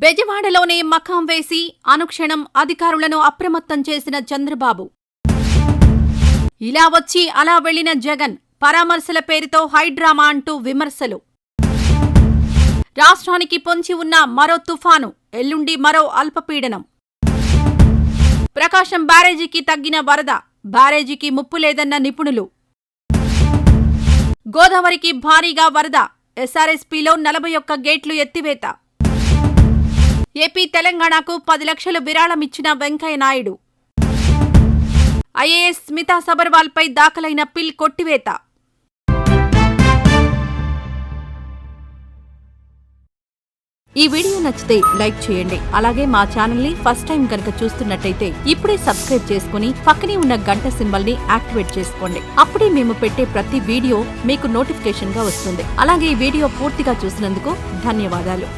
బెజవాడలోనే మకాం వేసి అనుక్షణం అధికారులను అప్రమత్తం చేసిన చంద్రబాబు. ఇలా వచ్చి అలా వెళ్లిన జగన్ పరామర్శల పేరుతో హైడ్రామా అంటూ విమర్శలు. రాష్ట్రానికి పొంచి ఉన్న మరో తుఫాను, ఎల్లుండి మరో అల్పపీడనం. ప్రకాశం బ్యారేజీకి తగ్గిన వరద, బ్యారేజీకి ముప్పు లేదన్న నిపుణులు. గోదావరికి భారీగా వరద, ఎస్ఆర్ఎస్పీలో 41 గేట్లు ఎత్తివేత. ఏపీ తెలంగాణకు 10 లక్షలు విరాళమిచ్చిన వెంకయ్యనాయుడు. ఐఏఎస్ స్మితా సబర్వాల్పై దాఖలైన పిల్ కొట్టివేత. ఈ వీడియో నచ్చితే లైక్ చేయండి. అలాగే మా ఛానల్ ని ఫస్ట్ టైం కనుక చూస్తున్నట్టయితే ఇప్పుడే సబ్స్క్రైబ్ చేసుకుని పక్కనే ఉన్న గంట సింబల్ ని యాక్టివేట్ చేసుకోండి. అప్పుడే మేము పెట్టే ప్రతి వీడియో మీకు నోటిఫికేషన్ గా వస్తుంది. అలాగే ఈ వీడియో పూర్తిగా చూసినందుకు ధన్యవాదాలు.